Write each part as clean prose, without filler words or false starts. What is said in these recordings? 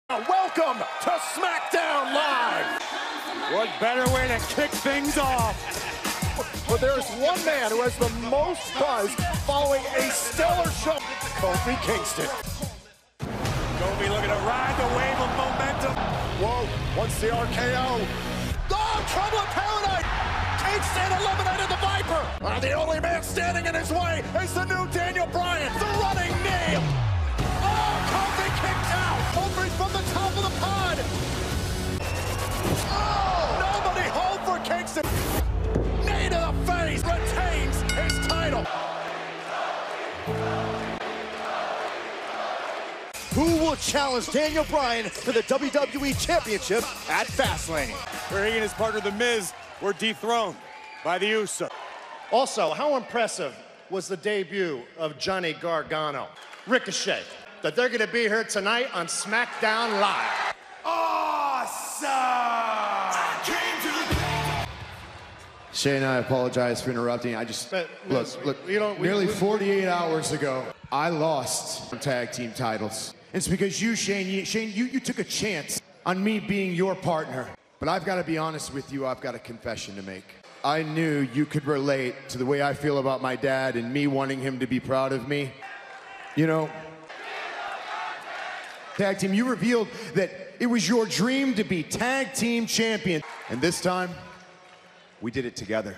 Welcome to SmackDown Live. What better way to kick things off? But there's one man who has the most buzz following a stellar show. Kofi Kingston. Kofi looking to ride the wave of momentum. Whoa, once the RKO. Oh, trouble in paradise. Kingston eliminated the Viper. The only man standing in his way is the new Daniel Bryan. The running knee. Oh, Kofi kicked out. Kofi from the top of the pod. Oh, nobody home for Kingston. Knee to the face. Retains his title. Who will challenge Daniel Bryan to the WWE Championship at Fastlane? Where he and his partner, The Miz, were dethroned by the Usos. Also, how impressive was the debut of Johnny Gargano, Ricochet, that they're gonna be here tonight on SmackDown Live. Awesome! Shane, I apologize for interrupting. I just, look, nearly 48 hours ago, I lost tag team titles. It's because you, Shane, you took a chance on me being your partner. But I've got to be honest with you, I've got a confession to make. I knew you could relate to the way I feel about my dad and me wanting him to be proud of me. You know, tag team, you revealed that it was your dream to be tag team champion. And this time, we did it together.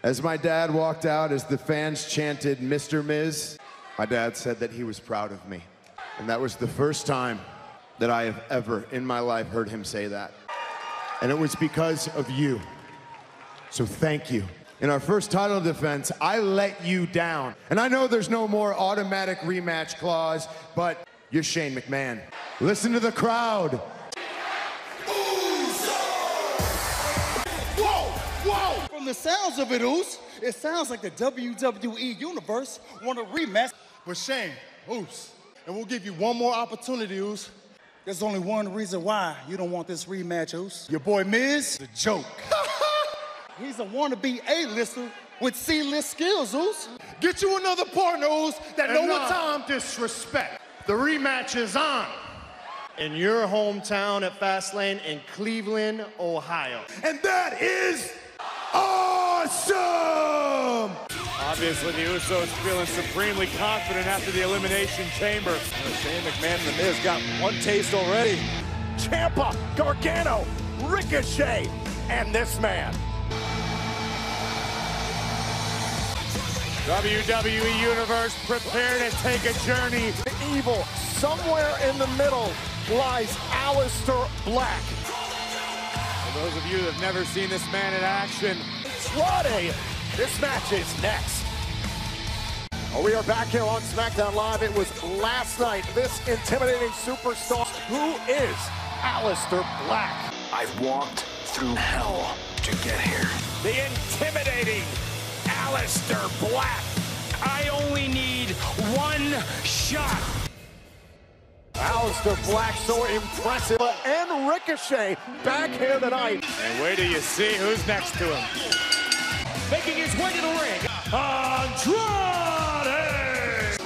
As my dad walked out, as the fans chanted, "Mr. Miz," my dad said that he was proud of me. And that was the first time that I have ever in my life heard him say that. And it was because of you. So thank you. In our first title defense, I let you down. And I know there's no more automatic rematch clause, but you're Shane McMahon. Listen to the crowd. Whoa! From the sounds of it, Oos, it sounds like the WWE Universe want a rematch. But Shane, Oos, and we'll give you one more opportunity, Oos. There's only one reason why you don't want this rematch, Oos. Your boy Miz, the joke. He's a wannabe A-lister with C-list skills, Oos. Get you another partner, Oos, that no one time disrespect. The rematch is on. In your hometown at Fastlane in Cleveland, Ohio. And that is awesome! Obviously, the Usos feeling supremely confident after the Elimination Chamber. Shane McMahon and The Miz got one taste already. Ciampa, Gargano, Ricochet, and this man. WWE Universe, prepare to take a journey. The evil, somewhere in the middle, lies Aleister Black. For those of you that have never seen this man in action, Andrade, this match is next. We are back here on SmackDown Live. It was last night. This intimidating superstar. Who is Aleister Black? I've walked through hell to get here. The intimidating Aleister Black. I only need one shot. Aleister Black, so impressive. And Ricochet back here tonight. and wait till you see who's next to him. Making his way to the ring, Andrade!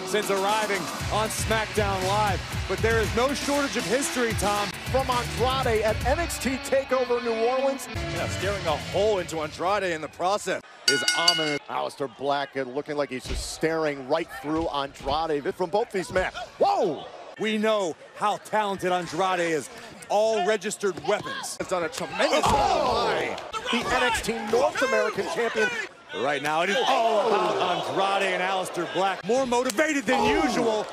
Since arriving on SmackDown Live, but there is no shortage of history, Tom. From Andrade at NXT TakeOver New Orleans. Yeah, staring a hole into Andrade in the process is ominous. Aleister Black looking like he's just staring right through Andrade from both these men. Whoa! We know how talented Andrade is. All registered weapons. It's done a tremendous job. The NXT North American champion. Right now, it is all about Andrade and Aleister Black. More motivated than usual.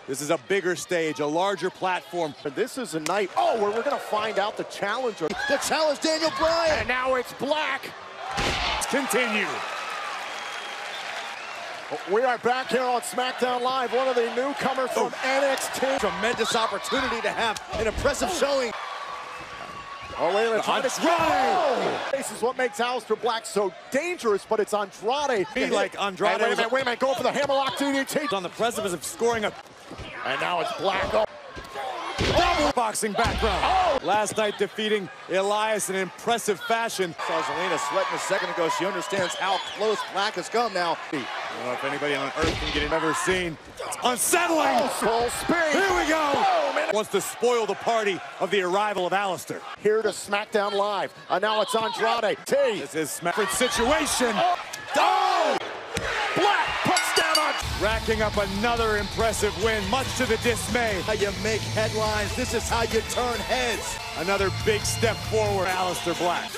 This is a bigger stage, a larger platform. This is a night, where we're going to find out the challenger. The challenge, Daniel Bryan. And now it's Black. Let's continue. We are back here on SmackDown Live. One of the newcomers from NXT. Tremendous opportunity to have an impressive showing. Oh, wait a minute. Andrade! This is what makes Aleister Black so dangerous, but it's Andrade. Like Andrade. Hey, wait a minute. Going for the hammerlock DDT. On the precipice of scoring a... And now it's Black. Double boxing background. Last night defeating Elias in impressive fashion. Saw Zelina sweating a second ago. She understands how close Black has come now. I don't know if anybody on earth can get it. Never seen. It's unsettling. Full speed. Here we go. Oh, man. Wants to spoil the party of the arrival of Alistair. Here to SmackDown Live. Now it's Andrade. This is Smack's situation. Oh! Black puts down on. Racking up another impressive win, much to the dismay. How you make headlines. This is how you turn heads. Another big step forward, Alistair Black.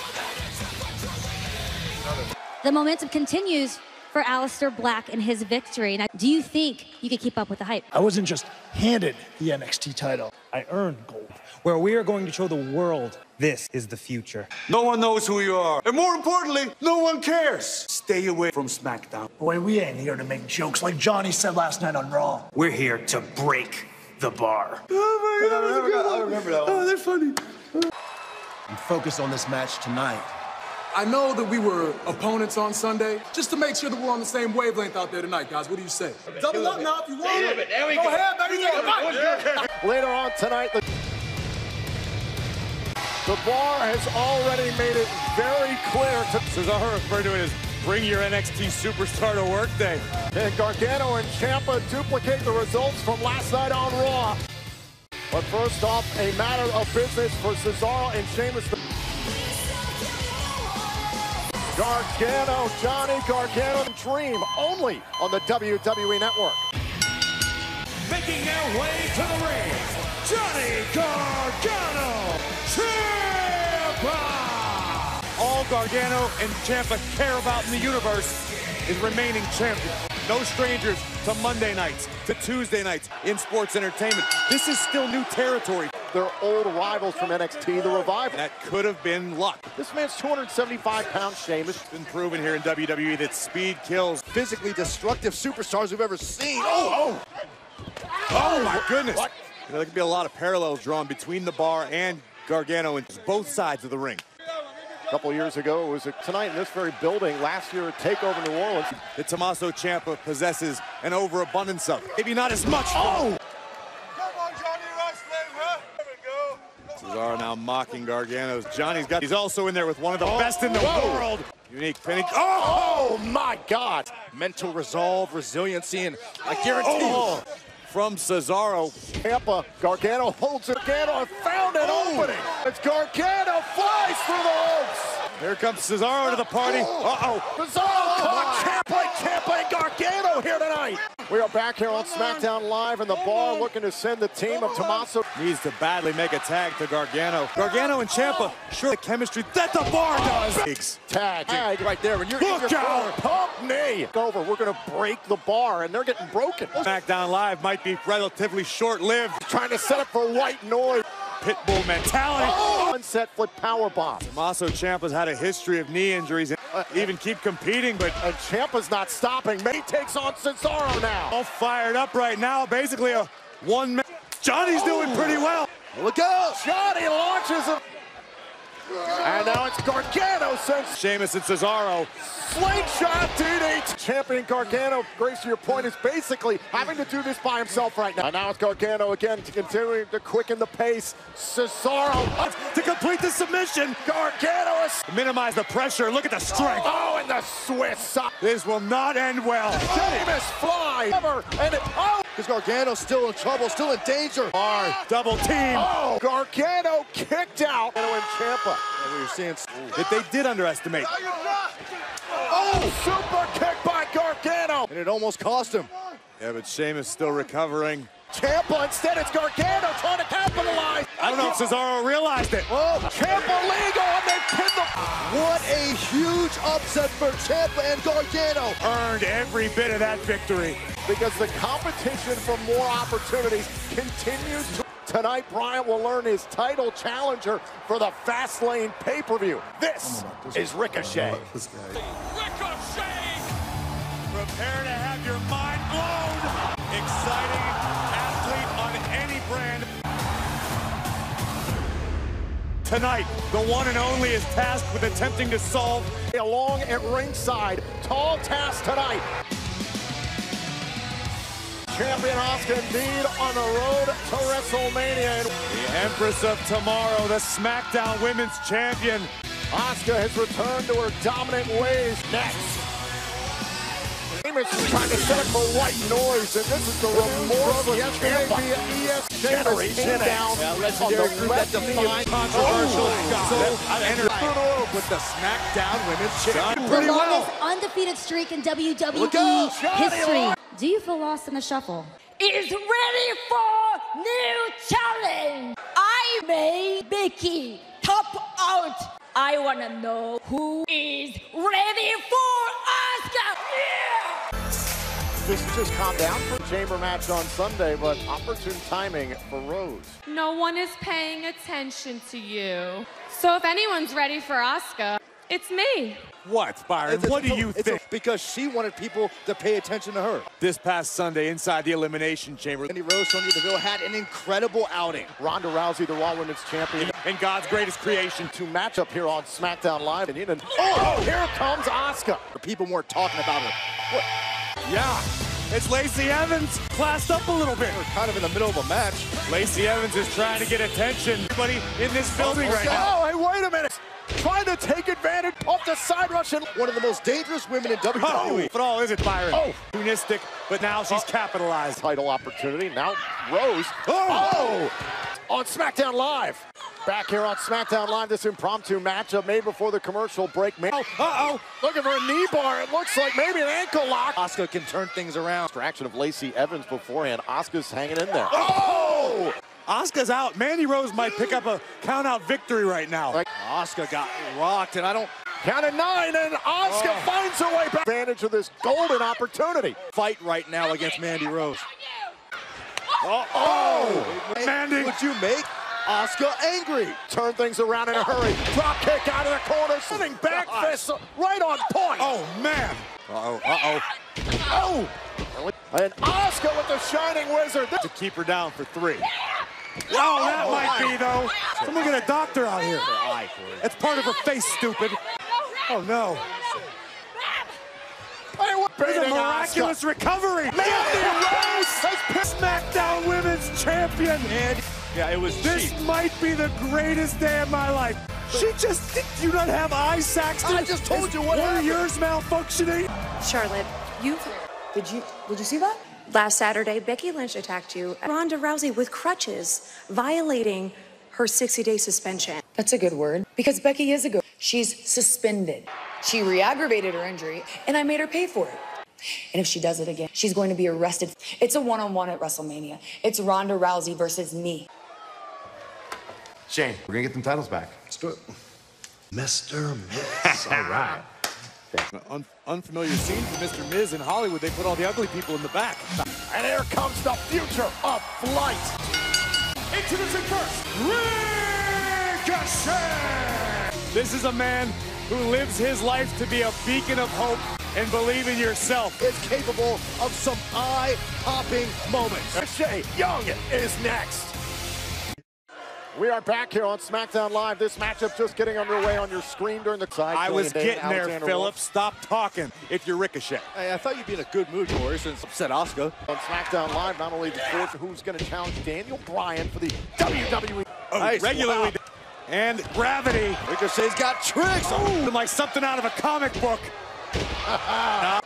The momentum continues for Alistair Black and his victory. Now, do you think you could keep up with the hype? I wasn't just handed the NXT title. I earned gold. Where we are going to show the world this is the future. No one knows who you are. And more importantly, no one cares. Stay away from SmackDown. Boy, we ain't here to make jokes like Johnny said last night on Raw. We're here to break the bar. Oh my God, I remember that one. Oh, they're funny. And focus on this match tonight. I know that we were opponents on Sunday. Just to make sure that we're on the same wavelength out there tonight, guys. What do you say? Double up now if you want it. There we go. Go ahead, baby. Take a fight. Later on tonight, the bar has already made it very clear to Cesaro referred to it as bring your NXT superstar to work day. And Gargano and Ciampa duplicate the results from last night on Raw. But first off, a matter of business for Cesaro and Sheamus. Gargano, Johnny Gargano Dream, only on the WWE Network. Making their way to the ring, Johnny Gargano, Ciampa! All Gargano and Ciampa care about in the universe is remaining champion. No strangers to Monday nights, to Tuesday nights in sports entertainment. This is still new territory. They're old rivals from NXT, the Revival. That could have been luck. This man's 275 pounds, Sheamus. It's been proven here in WWE that speed kills. Physically destructive superstars we've ever seen. Oh my goodness. What? You know, there could be a lot of parallels drawn between the bar and Gargano in both sides of the ring. A couple years ago, it was tonight in this very building. Last year at TakeOver New Orleans. That Tommaso Ciampa possesses an overabundance of. Maybe not as much. Oh! Come on, Johnny Wrestling, huh? There we go. Cesaro now mocking Gargano's. He's also in there with one of the best in the world. Unique pinning. Oh my God! Mental resolve, resiliency, and I guarantee you. From Cesaro. Ciampa, Gargano holds it. Gargano found an opening. It's Gargano flies through the ropes. Here comes Cesaro to the party. Cesaro caught Ciampa and Gargano here tonight. We are back here on SmackDown Live, and the bar looking to send the team of Tommaso. Needs to badly make a tag to Gargano. Gargano and Ciampa, sure the chemistry that the bar does. Tag right there. And you're Look out! Pump knee. Over. We're going to break the bar, and they're getting broken. SmackDown Live might be relatively short-lived. Trying to set up for white noise. Pitbull mentality. Unset flip powerbomb. Tommaso Ciampa's had a history of knee injuries and even keep competing, but Ciampa's not stopping. He takes on Cesaro now. All fired up right now. Basically a one-man. Johnny's doing pretty well. Look out! Johnny launches him. And now it's Gargano sends Sheamus and Cesaro. Slingshot DDT. Champion Gargano, Grace, to your point, is basically having to do this by himself right now. And now it's Gargano again to continue to quicken the pace. Cesaro to complete the submission. Gargano is minimize the pressure. Look at the strength. Oh, and the Swiss. This will not end well. Sheamus fly. And because Gargano's still in trouble, still in danger. Hard double team. Oh, Gargano kicked out. And Ciampa. We were seeing that they did underestimate. Oh, super kick by Gargano. And it almost cost him. Yeah, but Sheamus still recovering. Ciampa instead, it's Gargano trying to capitalize. I don't know if Cesaro realized it. Oh, Ciampa legal, and they pinned the... What a huge upset for Ciampa and Gargano. Earned every bit of that victory. Because the competition for more opportunities continues to... Tonight, Bryant will learn his title challenger for the Fastlane pay-per-view. This is Ricochet. Ricochet! Prepare to have your mind blown. Exciting athlete on any brand. Tonight, the one and only is tasked with attempting to solve along at ringside. Tall task tonight. Champion Asuka indeed on the road to WrestleMania. The Empress of Tomorrow, the SmackDown Women's Champion. Asuka has returned to her dominant ways. Next, Sheamus is trying to set up for white noise, and this is the remorseless champ via ES Sheamus down on the left knee. Controversial with the SmackDown Women's Championship. The longest undefeated streak in WWE history. Do you feel lost in the shuffle? Is ready for new challenge. I made Becky top out. I want to know who is ready for Asuka. Yeah! Just calm down for a chamber match on Sunday, but opportune timing for Rose. No one is paying attention to you. So if anyone's ready for Asuka, it's me. What, Byron? What do you think? Because she wanted people to pay attention to her. This past Sunday inside the Elimination Chamber, Mandy Rose, Sonya Deville had an incredible outing. Ronda Rousey, the Raw Women's Champion. And God's greatest creation. To match up here on SmackDown Live. And here comes Asuka. People weren't talking about her. What? Yeah, it's Lacey Evans classed up a little bit. We're kind of in the middle of a match. Lacey Evans is trying to get attention. Everybody in this building right now. Oh, hey, wait a minute. Trying to take advantage of the side rush. And one of the most dangerous women in WWE. Oh, but all is it, Byron? Oh, opportunistic, but now she's capitalized. Title opportunity. Now Rose. Oh! On SmackDown Live. Back here on SmackDown Live, this impromptu matchup made before the commercial break. Looking for a knee bar. It looks like maybe an ankle lock. Asuka can turn things around. Distraction of Lacey Evans beforehand. Asuka's hanging in there. Oh! Asuka's out. Mandy Rose might pick up a count-out victory right now. Asuka got rocked, and I don't... Count of 9, and Asuka finds her way back. Advantage of this golden opportunity. Fight right now against Mandy Rose. Mandy! Would you make Asuka angry? Turn things around in a hurry. Drop kick out of the corner. Sitting back fist right on point. Oh, man. Oh! And Asuka with the Shining Wizard. To keep her down for 3. Oh, that might be, though. Someone get a doctor out here. It's part of her face, stupid. Oh, no. There's a miraculous recovery. Mandy Rose has SmackDown Women's Champion. Yeah, it was This might be the greatest day of my life. She just, did you not have eye Saxton? I just told you what happened. One of yours malfunctioning? Charlotte, did you see that? Last Saturday, Becky Lynch attacked you. Ronda Rousey with crutches, violating her 60-day suspension. That's a good word, because Becky is a good. She's suspended. She re-aggravated her injury, and I made her pay for it. And if she does it again, she's going to be arrested. It's a one-on-one at WrestleMania. It's Ronda Rousey versus me. Shane, we're gonna get them titles back. Let's do it. Mr. Miz. All right. Unfamiliar scene for Mr. Miz in Hollywood. They put all the ugly people in the back. And here comes the future of flight. Introducing first, Ricochet. This is a man who lives his life to be a beacon of hope and believe in yourself. Is capable of some eye-popping moments. Ricochet Young is next. We are back here on SmackDown Live. This matchup just getting underway on your screen during the side. I was getting there, Philip. Stop talking if you're Ricochet. Hey, I thought you'd be in a good mood, Corey, since upset Asuka. On SmackDown Live, not only the fourth, who's going to challenge Daniel Bryan for the WWE. Nice. Regularly. Wow. And gravity. Ricochet's got tricks. Like something out of a comic book.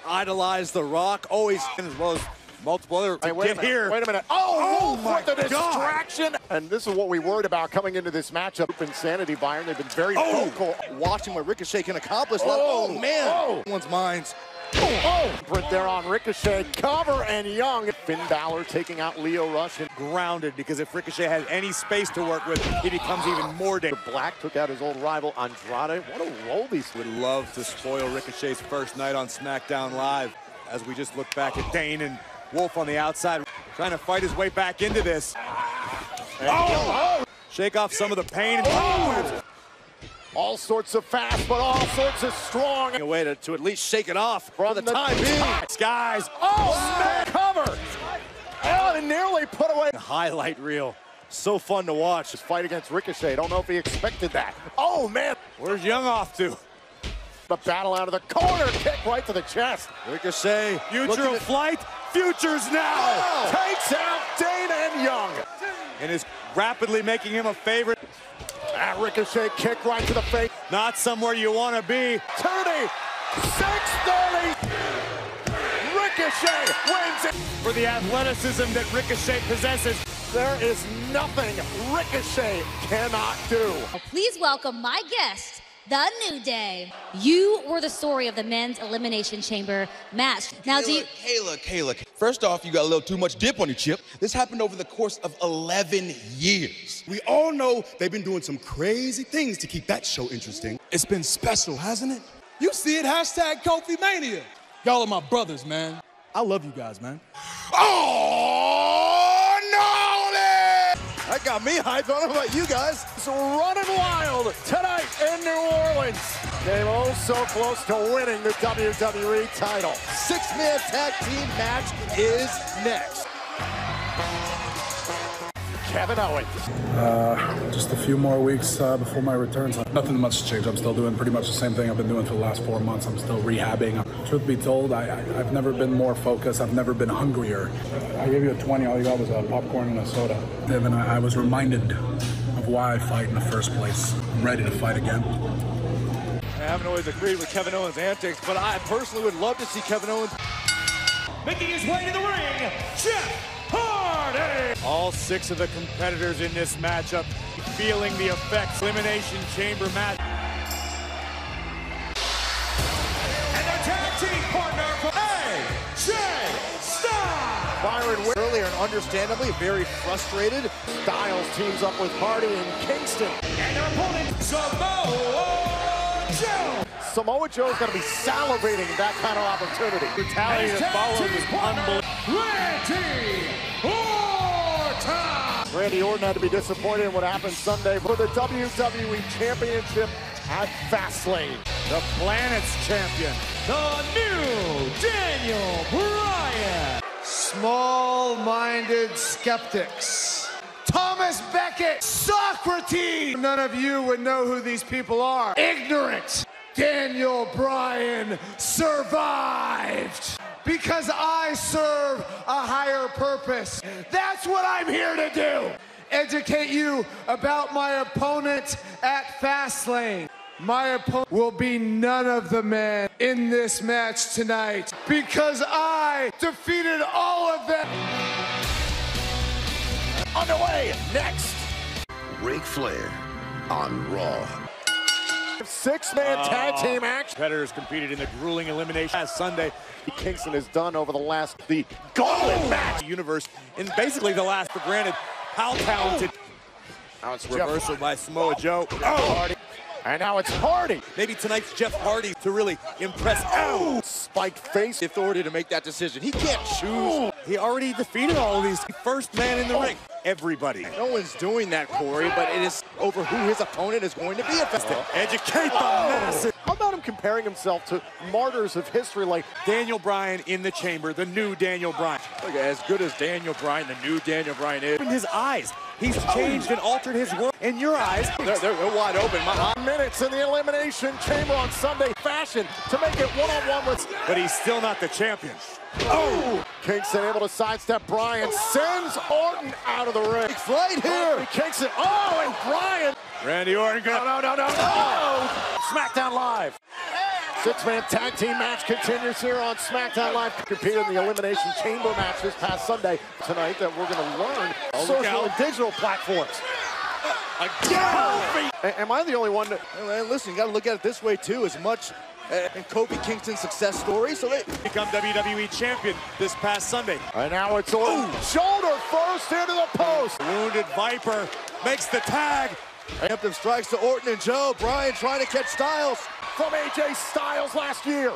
Idolize The Rock, always as well as multiple other. Hey, wait a minute. Oh my God. The distraction. And this is what we worried about coming into this matchup. Insanity, Byron. They've been very vocal. Watching what Ricochet can accomplish. Oh man. One's minds. Print there on Ricochet. Cover and Young. Finn Balor taking out Lio Rush. And grounded, because if Ricochet has any space to work with, he becomes even more dangerous. Black took out his old rival Andrade. What a role these would love to spoil Ricochet's first night on SmackDown Live. As we just look back at Dane and Wolf on the outside, trying to fight his way back into this. Shake off some of the pain. All sorts of fast, but all sorts of strong. A way to at least shake it off for the time being. Guys. Cover. And nearly put away. Highlight reel. So fun to watch. This fight against Ricochet. Don't know if he expected that. Oh, man. Where's Young off to? The battle out of the corner. Kick right to the chest. Ricochet. Future of flight. Futures now. Takes out Dane and Young. And is rapidly making him a favorite. Ricochet kick right to the face. Not somewhere you want to be. 30, 630. Ricochet wins it. For the athleticism that Ricochet possesses, there is nothing Ricochet cannot do. Please welcome my guest, The New Day. You were the story of the men's Elimination Chamber match. Now, Kayla, first off, you got a little too much dip on your chip. This happened over the course of 11 years. We all know they've been doing some crazy things to keep that show interesting. It's been special, hasn't it? You see it, hashtag Kofi Mania. Y'all are my brothers, man. I love you guys, man. Oh, no! That got me hyped. I don't know about you guys. It's running wild tonight in New Orleans. Came oh so close to winning the WWE title. Six-man tag team match is next. Kevin Owens. Just a few more weeks before my return. So nothing much has changed. I'm still doing pretty much the same thing I've been doing for the last 4 months. I'm still rehabbing. Truth be told, I've never been more focused. I've never been hungrier. I gave you a 20. All you got was a popcorn and a soda. And then I was reminded of why I fight in the first place. I'm ready to fight again. I haven't always agreed with Kevin Owens' antics, but I personally would love to see Kevin Owens making his way to the ring, Jeff Hardy! all 6 of the competitors in this matchup feeling the effects. Elimination Chamber match. And their tag team partner for AJ Styles! Byron earlier and understandably very frustrated. Styles teams up with Hardy and Kingston. And their opponent, Samoa Joe! Samoa Joe's going to be salivating at that kind of opportunity. Brutality that followed was unbelievable. Randy Orton had to be disappointed in what happened Sunday for the WWE Championship at Fastlane. The Planet's champion, the new Daniel Bryan. Small-minded skeptics. Thomas Beckett, Socrates. None of you would know who these people are. Ignorant. Daniel Bryan survived because I serve a higher purpose. That's what I'm here to do. Educate you about my opponent at Fastlane. My opponent will be none of the men in this match tonight because I defeated all of them. Underway next. Ric Flair on Raw. 6-man tag team action. Competitors competed in the grueling elimination last Sunday. Kingston has done over the gauntlet match universe in basically the last for granted. How talented. Now it's reversal by Samoa Joe. Hardy. And now it's Hardy. Maybe tonight's Jeff Hardy to really impress. Spiked face. The authority to make that decision. He can't choose. He already defeated all of these. First man in the ring. Everybody. No one's doing that, Corey, but it is over who his opponent is going to be affected. Educate the masses. How about him comparing himself to martyrs of history like Daniel Bryan in the chamber, the new Daniel Bryan. Look, as good as Daniel Bryan, the new Daniel Bryan is. In his eyes, he's changed and altered his world. In your eyes, they're wide open. Minutes in the Elimination Chamber on Sunday fashion to make it one-on-one with. But he's still not the champion. Kingston able to sidestep Bryan, sends Orton out of the ring. It's right here. Kingston, and Bryan. Randy Orton. No. SmackDown Live. 6-man tag team match continues here on SmackDown Live. Competed in the Elimination Chamber match this past Sunday. Tonight that we're going to learn social and digital platforms. Am I the only one that... Listen, you got to look at it this way, too. As much in Kofi Kingston's success story, so they become WWE champion this past Sunday. And now it's Orton. Shoulder first into the post. Wounded Viper makes the tag. Preemptive strikes to Orton and Joe. Bryan trying to catch Styles. From AJ Styles last year.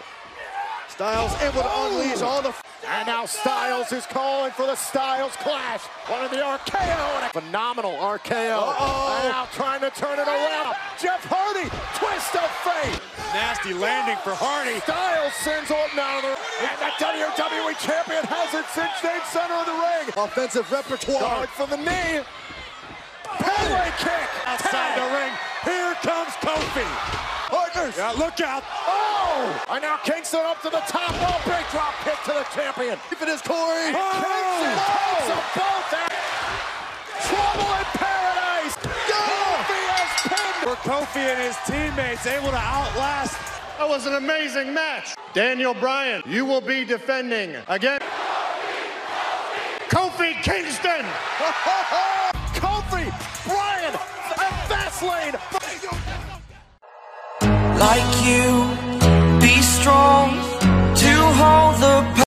Styles able to unleash all the... And now Styles is calling for the Styles Clash. One of the RKO, and a phenomenal RKO. And now trying to turn it around. Jeff Hardy, twist of fate. Nasty landing for Hardy. Styles sends Orton out of the ring. And the WWE Champion has it cinched in center of the ring. Offensive repertoire. Guard from the knee. Pele kick. Outside the ring. Here comes Kofi. Partners. Yeah, look out. And now Kingston up to the top. Big drop kick to the champion. If it is Corey. Kingston takes them both out. Trouble in paradise. Kofi has pinned. For Kofi and his teammates able to outlast. That was an amazing match. Daniel Bryan, you will be defending against Kofi Kingston. Kofi, Bryan, and Fastlane. Like you, be strong.